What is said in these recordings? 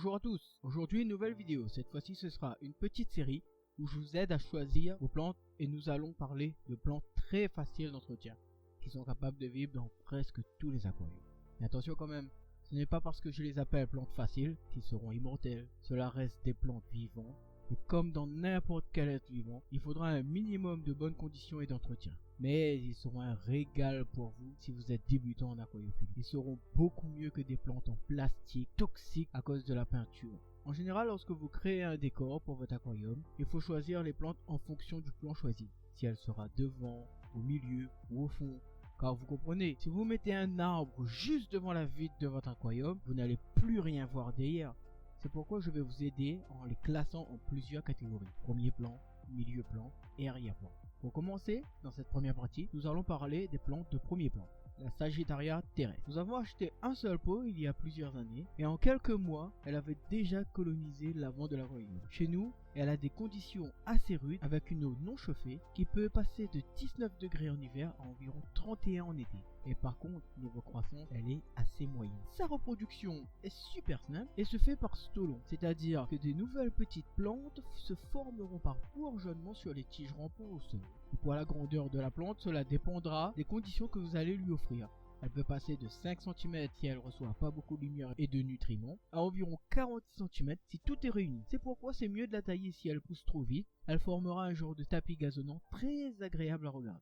Bonjour à tous, aujourd'hui une nouvelle vidéo. Cette fois-ci ce sera une petite série où je vous aide à choisir vos plantes et nous allons parler de plantes très faciles d'entretien qui sont capables de vivre dans presque tous les aquariums. Mais attention quand même, ce n'est pas parce que je les appelle plantes faciles qu'ils seront immortelles. Cela reste des plantes vivantes et comme dans n'importe quel être vivant, il faudra un minimum de bonnes conditions et d'entretien. Mais ils seront un régal pour vous si vous êtes débutant en aquariophilie. Ils seront beaucoup mieux que des plantes en plastique toxiques à cause de la peinture. En général, lorsque vous créez un décor pour votre aquarium, il faut choisir les plantes en fonction du plan choisi. Si elle sera devant, au milieu ou au fond. Car vous comprenez, si vous mettez un arbre juste devant la vitre de votre aquarium, vous n'allez plus rien voir derrière. C'est pourquoi je vais vous aider en les classant en plusieurs catégories. Premier plan, milieu plan et arrière-plan. Pour commencer, dans cette première partie, nous allons parler des plantes de premier plan. La Sagittaria terrestre. Nous avons acheté un seul pot il y a plusieurs années et en quelques mois, elle avait déjà colonisé l'avant de l'aquarium. Chez nous, elle a des conditions assez rudes avec une eau non chauffée qui peut passer de 19 degrés en hiver à environ 31 en été. Et par contre, niveau croissance, elle est assez moyenne. Sa reproduction est super simple et se fait par stolon, c'est-à-dire que des nouvelles petites plantes se formeront par bourgeonnement sur les tiges rampant au sol. Pour la grandeur de la plante, cela dépendra des conditions que vous allez lui offrir. Elle peut passer de 5 cm si elle reçoit pas beaucoup de lumière et de nutriments, à environ 40 cm si tout est réuni. C'est pourquoi c'est mieux de la tailler si elle pousse trop vite. Elle formera un genre de tapis gazonnant très agréable à regarder.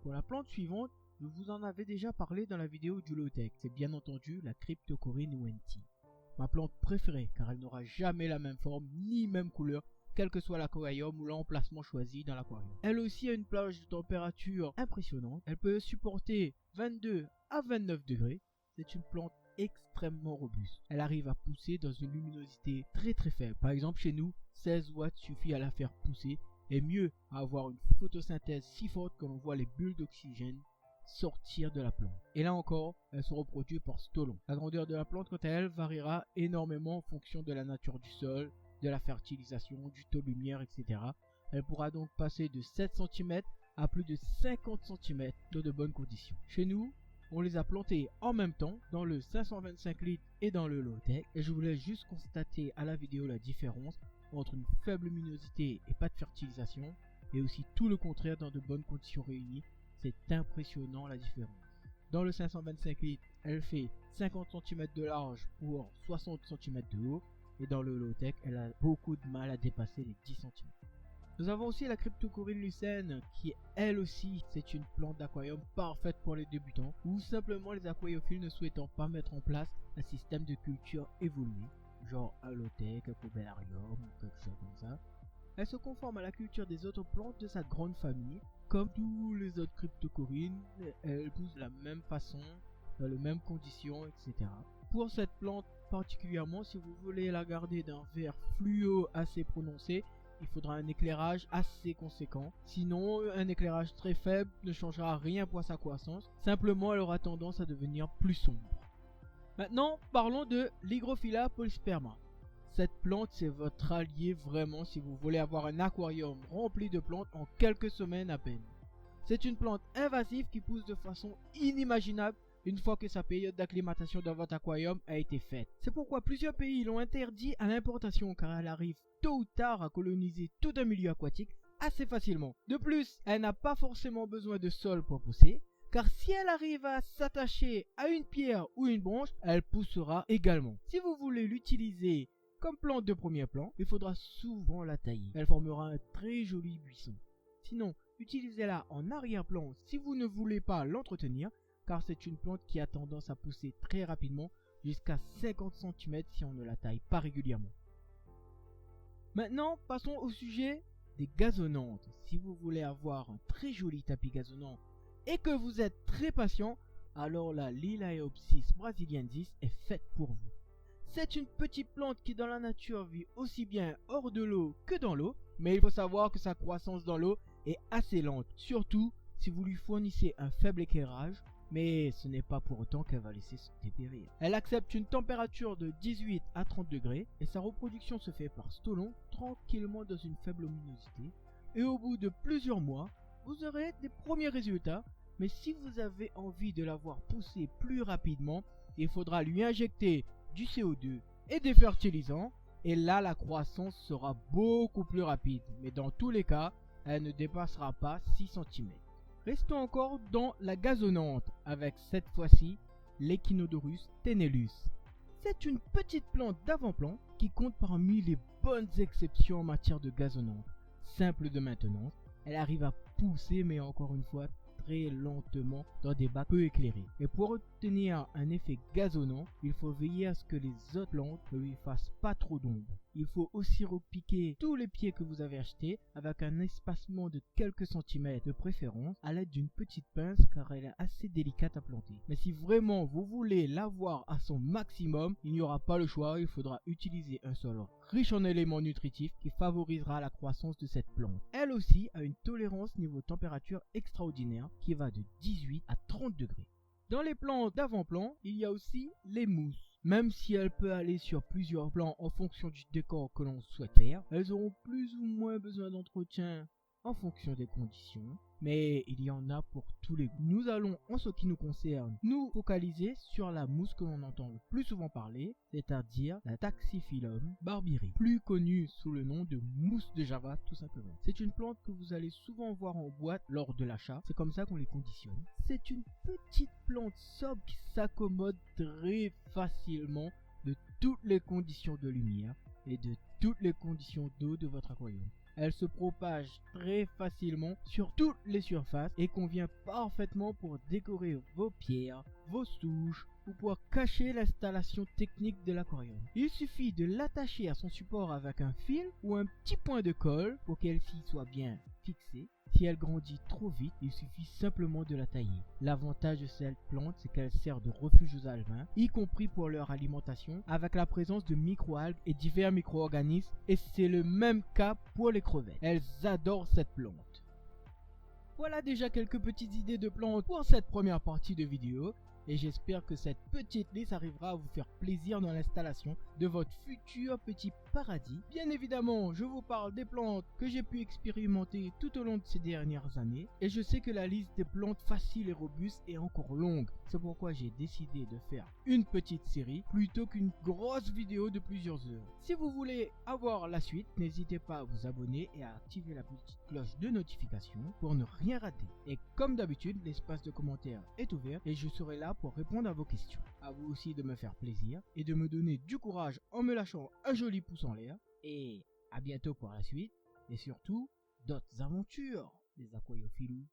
Pour la plante suivante, je vous en avais déjà parlé dans la vidéo du low-tech. C'est bien entendu la Cryptocoryne Wenti. Ma plante préférée car elle n'aura jamais la même forme ni même couleur quel que soit l'aquarium ou l'emplacement choisi dans l'aquarium. Elle aussi a une plage de température impressionnante. Elle peut supporter 22 à 29 degrés. C'est une plante extrêmement robuste. Elle arrive à pousser dans une luminosité très faible. Par exemple chez nous, 16 watts suffit à la faire pousser et mieux à avoir une photosynthèse si forte que l'on voit les bulles d'oxygène sortir de la plante. Et là encore, elle se reproduit par stolon. La grandeur de la plante quant à elle variera énormément en fonction de la nature du sol, de la fertilisation, du taux de lumière, etc. Elle pourra donc passer de 7 cm à plus de 50 cm dans de bonnes conditions. Chez nous, on les a plantées en même temps dans le 525 litres et dans le low-tech et je voulais juste constater à la vidéo la différence entre une faible luminosité et pas de fertilisation et aussi tout le contraire dans de bonnes conditions réunies. C'est impressionnant la différence. Dans le 525 litres, elle fait 50 cm de large pour 60 cm de haut. Et dans le low-tech, elle a beaucoup de mal à dépasser les 10 cm. Nous avons aussi la Cryptocoryne lucerne qui elle aussi c'est une plante d'aquarium parfaite pour les débutants ou simplement les aquariophiles ne souhaitant pas mettre en place un système de culture évolué, genre un low-tech, un cobellarium ou quelque chose comme ça. Elle se conforme à la culture des autres plantes de sa grande famille. Comme tous les autres cryptocorynes, elle pousse de la même façon, dans les mêmes conditions, etc. Pour cette plante particulièrement, si vous voulez la garder d'un vert fluo assez prononcé, il faudra un éclairage assez conséquent. Sinon, un éclairage très faible ne changera rien pour sa croissance. Simplement, elle aura tendance à devenir plus sombre. Maintenant, parlons de l'Hygrophila polysperma. Cette plante, c'est votre allié vraiment si vous voulez avoir un aquarium rempli de plantes en quelques semaines à peine. C'est une plante invasive qui pousse de façon inimaginable une fois que sa période d'acclimatation dans votre aquarium a été faite. C'est pourquoi plusieurs pays l'ont interdit à l'importation car elle arrive tôt ou tard à coloniser tout un milieu aquatique assez facilement. De plus, elle n'a pas forcément besoin de sol pour pousser, car si elle arrive à s'attacher à une pierre ou une branche, elle poussera également. Si vous voulez l'utiliser comme plante de premier plan, il faudra souvent la tailler. Elle formera un très joli buisson. Sinon, utilisez-la en arrière-plan si vous ne voulez pas l'entretenir, car c'est une plante qui a tendance à pousser très rapidement, jusqu'à 50 cm si on ne la taille pas régulièrement. Maintenant, passons au sujet des gazonnantes. Si vous voulez avoir un très joli tapis gazonnant et que vous êtes très patient, alors la Liliaopsis brasiliensis est faite pour vous. C'est une petite plante qui dans la nature vit aussi bien hors de l'eau que dans l'eau, mais il faut savoir que sa croissance dans l'eau est assez lente, surtout si vous lui fournissez un faible éclairage, mais ce n'est pas pour autant qu'elle va laisser se dépérir. Elle accepte une température de 18 à 30 degrés et sa reproduction se fait par stolon tranquillement dans une faible luminosité. Et au bout de plusieurs mois, vous aurez des premiers résultats, mais si vous avez envie de la voir pousser plus rapidement, il faudra lui injecter du CO2 et des fertilisants. Et là, la croissance sera beaucoup plus rapide. Mais dans tous les cas, elle ne dépassera pas 6 cm. Restons encore dans la gazonnante avec cette fois-ci l'Echinodorus tenellus. C'est une petite plante d'avant-plan qui compte parmi les bonnes exceptions en matière de gazonnante. Simple de maintenance, elle arrive à pousser mais encore une fois très lentement dans des bacs peu éclairés. Et pour obtenir un effet gazonnant, il faut veiller à ce que les autres plantes ne lui fassent pas trop d'ombre. Il faut aussi repiquer tous les pieds que vous avez achetés avec un espacement de quelques centimètres de préférence à l'aide d'une petite pince car elle est assez délicate à planter. Mais si vraiment vous voulez l'avoir à son maximum, il n'y aura pas le choix, il faudra utiliser un sol riche en éléments nutritifs qui favorisera la croissance de cette plante. Elle aussi a une tolérance niveau température extraordinaire qui va de 18 à 30 degrés. Dans les plantes d'avant-plan, il y a aussi les mousses. Même si elle peut aller sur plusieurs plans en fonction du décor que l'on souhaite faire, elles auront plus ou moins besoin d'entretien en fonction des conditions, mais il y en a pour tous les goûts. Nous allons, en ce qui nous concerne, nous focaliser sur la mousse que l'on entend le plus souvent parler, c'est-à-dire la Taxiphyllum barbieri, plus connue sous le nom de mousse de Java tout simplement. C'est une plante que vous allez souvent voir en boîte lors de l'achat, c'est comme ça qu'on les conditionne. C'est une petite plante sobre qui s'accommode très facilement de toutes les conditions de lumière et de toutes les conditions d'eau de votre aquarium. Elle se propage très facilement sur toutes les surfaces et convient parfaitement pour décorer vos pierres, vos souches ou pour cacher l'installation technique de l'aquarium. Il suffit de l'attacher à son support avec un fil ou un petit point de colle pour qu'elle-ci soit bien fixée. Si elle grandit trop vite, il suffit simplement de la tailler. L'avantage de cette plante, c'est qu'elle sert de refuge aux alevins, y compris pour leur alimentation, avec la présence de microalgues et divers micro-organismes, et c'est le même cas pour les crevettes. Elles adorent cette plante. Voilà déjà quelques petites idées de plantes pour cette première partie de vidéo. Et j'espère que cette petite liste arrivera à vous faire plaisir dans l'installation de votre futur petit paradis. Bien évidemment, je vous parle des plantes que j'ai pu expérimenter tout au long de ces dernières années. Et je sais que la liste des plantes faciles et robustes est encore longue. C'est pourquoi j'ai décidé de faire une petite série plutôt qu'une grosse vidéo de plusieurs heures. Si vous voulez avoir la suite, n'hésitez pas à vous abonner et à activer la petite cloche de notification pour ne rien rater. Et comme d'habitude, l'espace de commentaires est ouvert et je serai là pour répondre à vos questions. À vous aussi de me faire plaisir et de me donner du courage en me lâchant un joli pouce en l'air. Et à bientôt pour la suite et surtout d'autres aventures des aquariophiles.